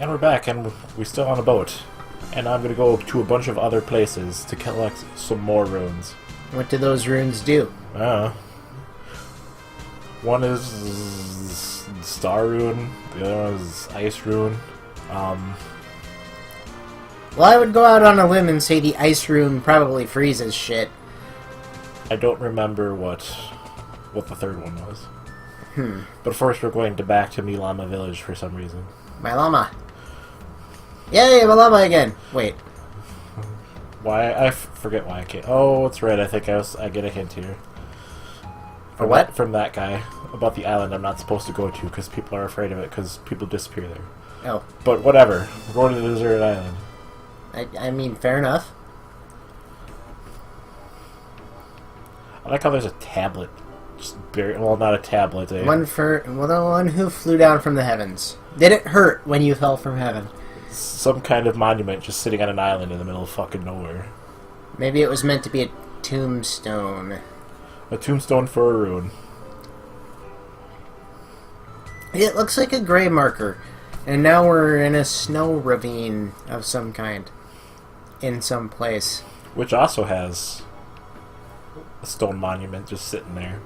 And we're back, and we're still on a boat. And I'm gonna go to a bunch of other places to collect some more runes. What do those runes do? One is Star Rune, the other one is Ice Rune. Well, I would go out on a limb and say the Ice Rune probably freezes shit. I don't remember what the third one was. But first we're going back to Milama Village for some reason. My llama. Yay, my llama again. Wait. Why? I forget why I can't. Oh, it's right. I think I get a hint here. For what? From that guy about the island I'm not supposed to go to because people are afraid of it because people disappear there. Oh. But whatever. We're going to the deserted island. I mean, fair enough. I like how there's a tablet. Just well, not a tablet. The one who flew down from the heavens. Did it hurt when you fell from heaven? Some kind of monument just sitting on an island in the middle of fucking nowhere. Maybe it was meant to be a tombstone. A tombstone for a rune. It looks like a gray marker. And now we're in a snow ravine of some kind. In some place. Which also has a stone monument just sitting there.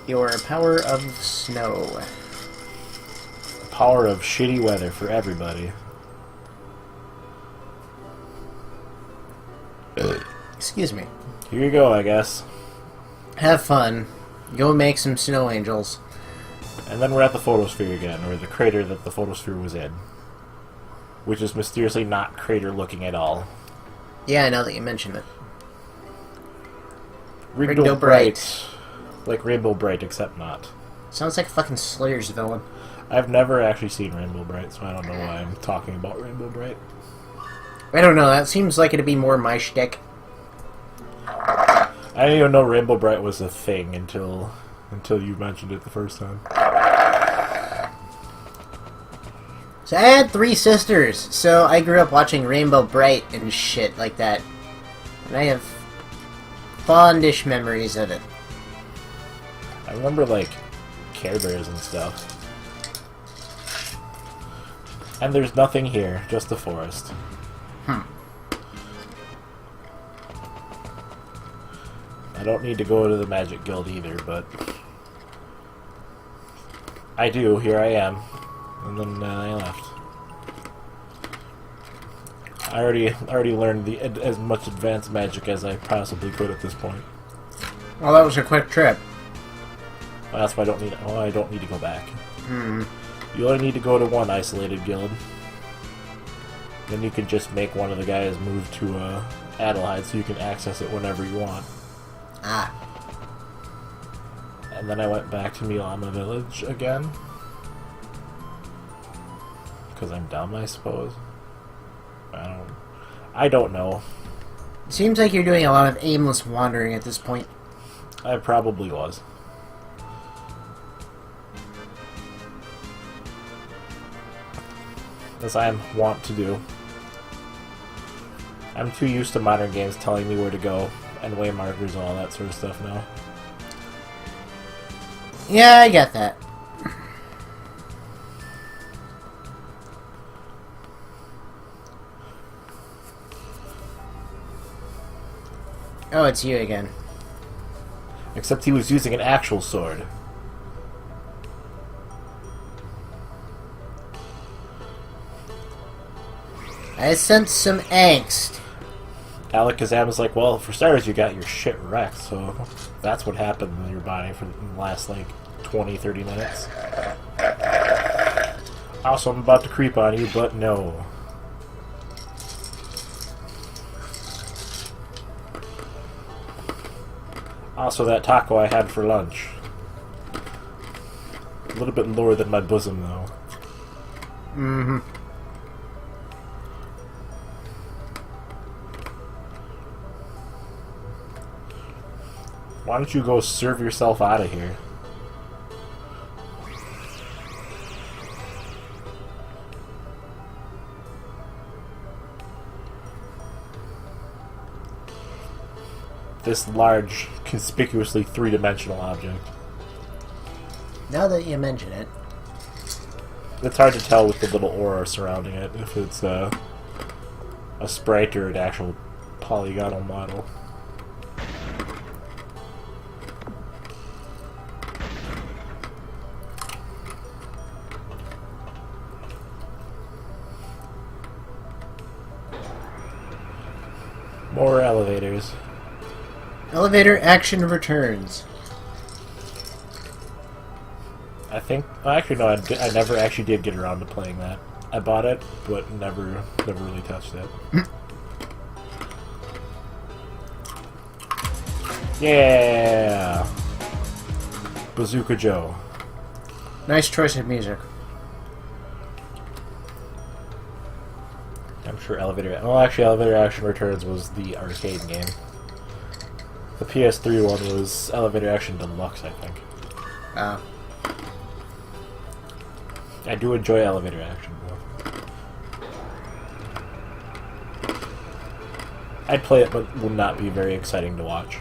Your power of snow. The power of shitty weather for everybody. Excuse me. Here you go, I guess. Have fun. Go make some snow angels. And then we're at the photosphere again, or the crater that the photosphere was in. Which is mysteriously not crater-looking at all. Yeah, now that you mention it. Rainbow Bright. Like Rainbow Bright, except not. Sounds like a fucking Slayer's villain. I've never actually seen Rainbow Bright, so I don't know why I'm talking about Rainbow Bright. I don't know, that seems like it'd be more my shtick. I didn't even know Rainbow Bright was a thing until you mentioned it the first time. So I had 3 sisters, so I grew up watching Rainbow Bright and shit like that. And I have fondish memories of it. I remember, like, Care Bears and stuff. And there's nothing here, just the forest. I don't need to go to the Magic Guild either, but I do. Here I am. And then I left. I already learned as much advanced magic as I possibly could at this point. Well, that was a quick trip. Well, that's why I don't need to go back. You only need to go to one isolated guild. Then you can just make one of the guys move to Adelheid so you can access it whenever you want. Ah. And then I went back to Milama Village again. Because I'm dumb, I suppose. I don't know. Seems like you're doing a lot of aimless wandering at this point. I probably was. As I want to do. I'm too used to modern games telling me where to go, and way markers and all that sort of stuff now. Yeah, I get that. Oh, it's you again. Except he was using an actual sword. I sense some angst. Alakazam is like, well, for starters, you got your shit wrecked, so that's what happened in your body for the last, like, 20-30 minutes. Also, I'm about to creep on you, but no. Also, that taco I had for lunch. A little bit lower than my bosom, though. Mm-hmm. Why don't you go serve yourself out of here? This large, conspicuously three-dimensional object. Now that you mention it. It's hard to tell with the little aura surrounding it if it's a sprite or an actual polygonal model. More elevators. Elevator action returns. I think. Well, actually, no. I never actually did get around to playing that. I bought it, but never really touched it. Yeah. Bazooka Joe. Nice choice of music. I'm sure Elevator... Well, actually, Elevator Action Returns was the arcade game. The PS3 one was Elevator Action Deluxe, I think. I do enjoy Elevator Action, though. I'd play it, but would not be very exciting to watch.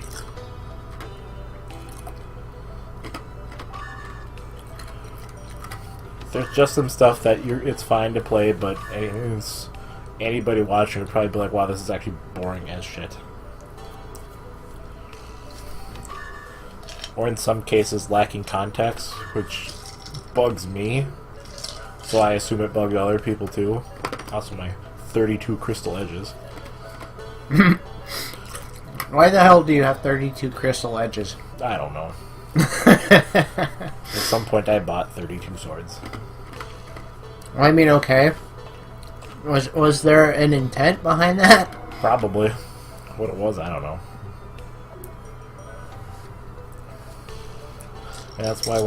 There's just some stuff that it's fine to play, but anybody watching would probably be like, wow, this is actually boring as shit. Or in some cases lacking context, which bugs me. So I assume it bugs other people too. Also my 32 crystal edges. Why the hell do you have 32 crystal edges? I don't know. At some point I bought 32 swords. Well, I mean, okay. Was there an intent behind that? Probably. What it was, I don't know. And that's why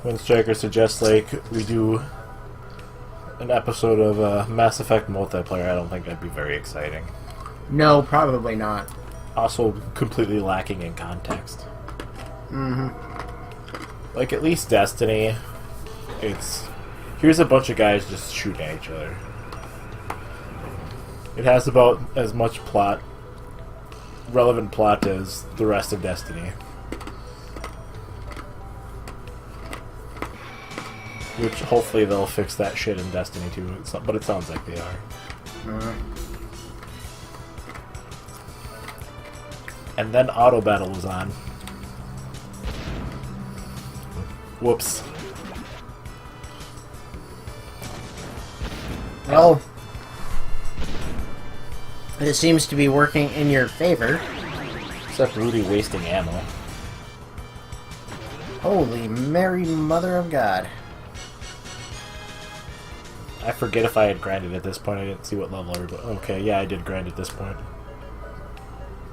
when Striker suggests, like, we do an episode of Mass Effect multiplayer, I don't think that'd be very exciting. No, probably not. Also, completely lacking in context. Mm-hmm. Like, at least Destiny, here's a bunch of guys just shooting at each other. It has about as much relevant plot as the rest of Destiny. Which, hopefully, they'll fix that shit in Destiny 2, but it sounds like they are. And then Auto Battle was on. Whoops. Well, it seems to be working in your favor. Except Rudy wasting ammo. Holy Mary Mother of God. I forget if I had grinded at this point. I didn't see what level everybody... Okay, yeah, I did grind at this point.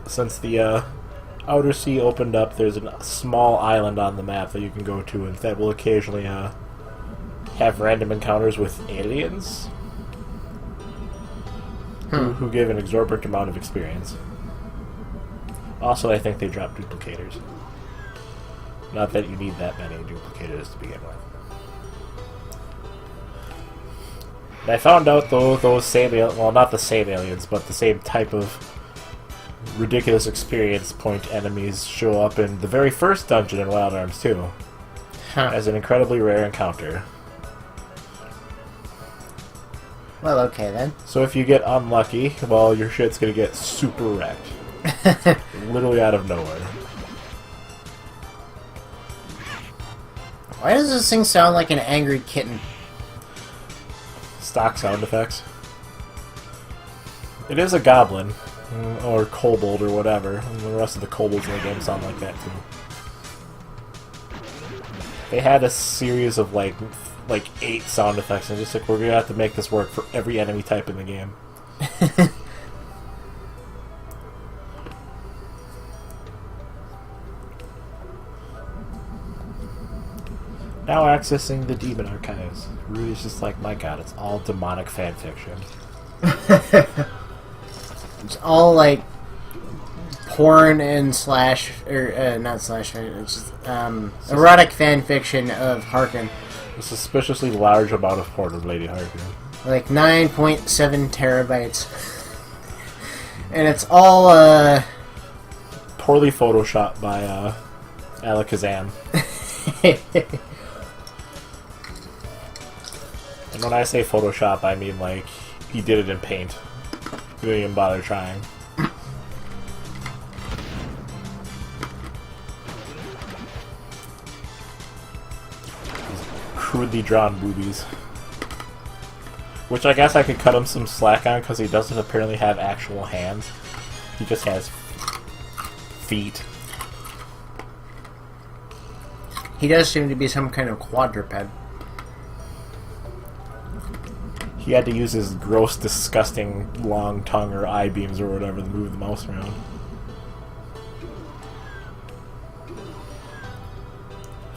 Since the Outer Sea opened up, there's a small island on the map that you can go to, and that will occasionally have random encounters with aliens who give an exorbitant amount of experience. Also, I think they drop duplicators. Not that you need that many duplicators to begin with. And I found out, though, those same well, not the same aliens, but the same type of ridiculous experience point enemies show up in the very first dungeon in Wild Arms 2 as an incredibly rare encounter. Well, okay then. So if you get unlucky, well, your shit's gonna get super wrecked. Literally out of nowhere. Why does this thing sound like an angry kitten? Stock sound effects. It is a goblin. Or kobold or whatever. And the rest of the kobolds in the game sound like that too. They had a series of like 8 sound effects, and just like, we're gonna have to make this work for every enemy type in the game. Now accessing the demon archives. Rudy's just like, my god, it's all demonic fanfiction. It's all like porn and not slash, it's just, erotic fan fiction of Harkin. A suspiciously large amount of porn of Lady Harkin. Like 9.7 terabytes. And it's all, poorly photoshopped by, Alakazam. And when I say Photoshop, I mean like he did it in Paint. He didn't even bother trying. These crudely drawn boobies. Which I guess I could cut him some slack on because he doesn't apparently have actual hands. He just has feet. He does seem to be some kind of quadruped. He had to use his gross, disgusting long tongue or eye beams or whatever to move the mouse around.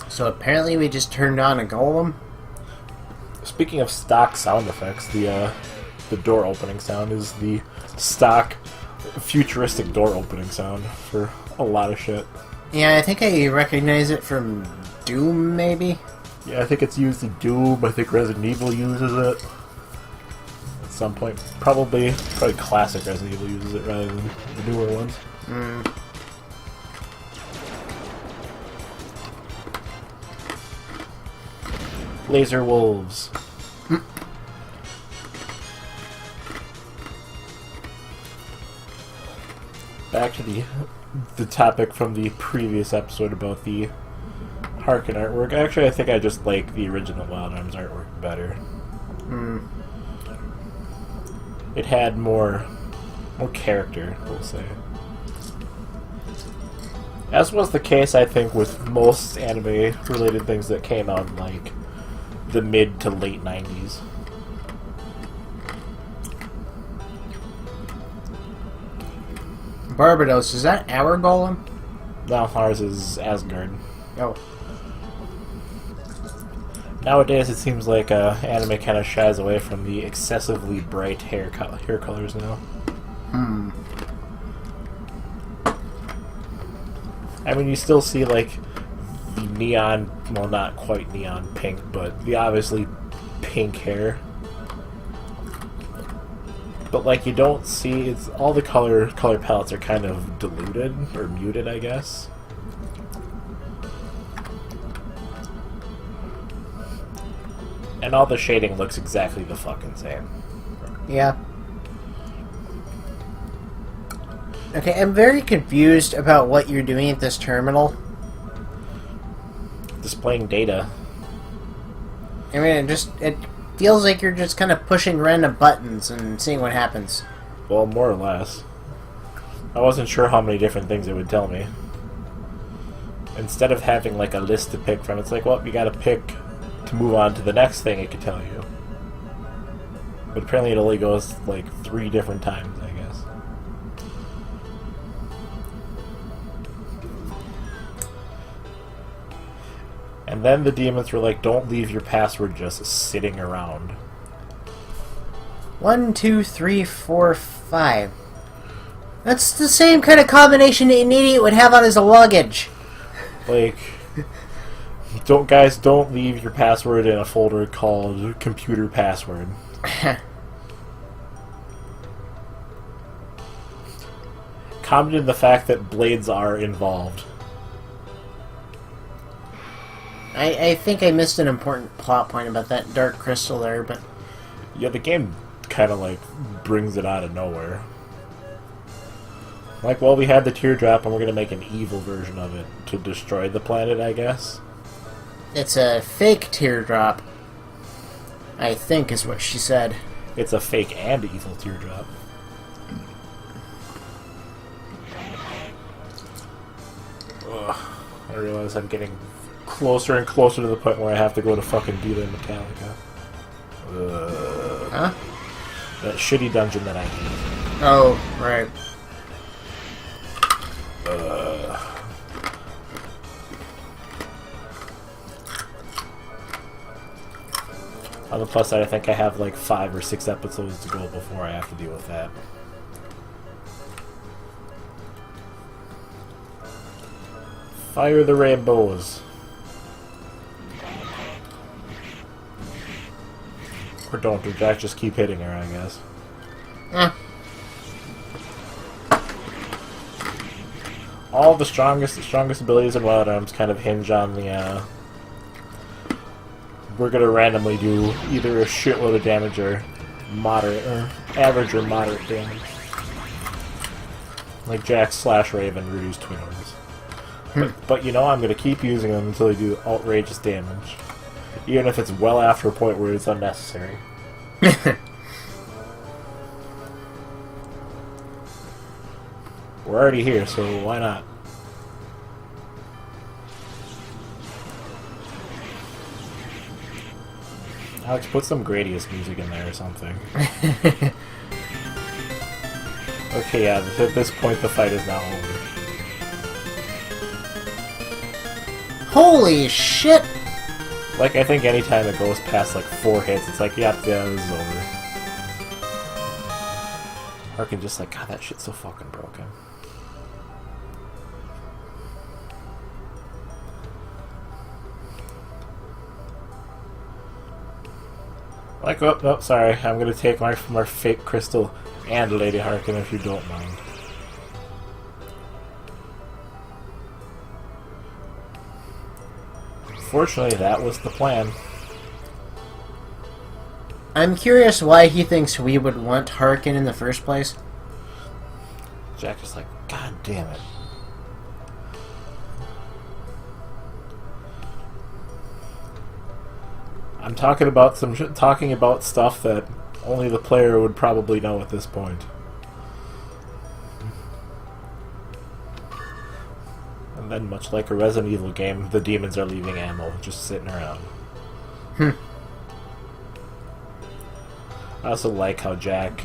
So apparently we just turned on a golem? Speaking of stock sound effects, the door opening sound is the stock futuristic door opening sound for a lot of shit. Yeah, I think I recognize it from Doom, maybe? Yeah, I think it's used in Doom. I think Resident Evil uses it at some point. Probably classic Resident Evil uses it rather than the newer ones. Laser wolves. Back to the topic from the previous episode about the Harkin artwork. Actually, I think I just like the original Wild Arms artwork better. It had more character, we'll say. As was the case, I think, with most anime-related things that came out in, like, the mid to late 90s. Barbados, is that our golem? No, ours is Asgard. Oh. Nowadays, it seems like anime kind of shies away from the excessively bright hair colors now. I mean, you still see, like, the neon, well, not quite neon pink, but the obviously pink hair. But, like, you don't see, it's all the color palettes are kind of diluted, or muted, I guess. And all the shading looks exactly the fucking same. Yeah. Okay, I'm very confused about what you're doing at this terminal. Displaying data. I mean, it feels like you're just kind of pushing random buttons and seeing what happens. Well, more or less. I wasn't sure how many different things it would tell me. Instead of having, like, a list to pick from, it's like, well, you gotta pick to move on to the next thing it could tell you. But apparently it only goes, like, 3 different times, I guess. And then the demons were like, don't leave your password just sitting around. 1, 2, 3, 4, 5. That's the same kind of combination an idiot would have on his luggage. Like, don't leave your password in a folder called computer password. Commented the fact that blades are involved. I think I missed an important plot point about that dark crystal there, but... Yeah, the game kind of, like, brings it out of nowhere. Like, well, we had the teardrop and we're going to make an evil version of it to destroy the planet, I guess. It's a fake teardrop, I think is what she said. It's a fake and evil teardrop. Ugh, I realize I'm getting closer and closer to the point where I have to go to fucking Dita and Metallica. Huh? That shitty dungeon that I hate. Oh, right. On the plus side, I think I have like 5 or 6 episodes to go before I have to deal with that. Fire the rainbows. Or don't do Jack, just keep hitting her, I guess. All the strongest abilities in Wild Arms kind of hinge on we're gonna randomly do either a shitload of damage or moderate, or average or moderate damage. Like Jax / Raven reduce twin orbs. But you know, I'm gonna keep using them until they do outrageous damage. Even if it's well after a point where it's unnecessary. We're already here, so why not? Alex, put some Gradius music in there or something. Okay, yeah, at this point the fight is now over. Holy shit! Like, I think anytime it goes past like 4 hits, it's like, yeah, this is over. Harkin just like, God, that shit's so fucking broken. Like, oh, no, sorry, I'm gonna take my fake crystal and Lady Harkin if you don't mind. Fortunately, that was the plan. I'm curious why he thinks we would want Harkin in the first place. Jack is like, God damn it. I'm talking about stuff that only the player would probably know at this point. And then, much like a Resident Evil game, the demons are leaving ammo, just sitting around. I also like how Jack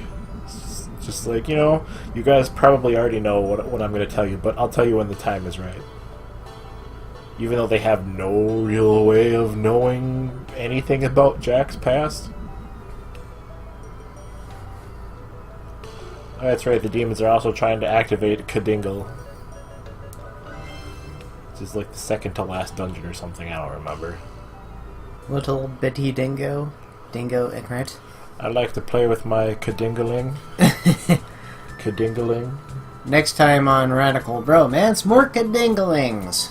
just like, you know, you guys probably already know what I'm going to tell you, but I'll tell you when the time is right. Even though they have no real way of knowing anything about Jack's past. Oh, that's right, the demons are also trying to activate Kadingle. This is like the second to last dungeon or something, I don't remember. Little bitty dingo. Dingo ignorant. I like to play with my Kadingling. Kadingling. Next time on Radical Bromance, more Kadinglings.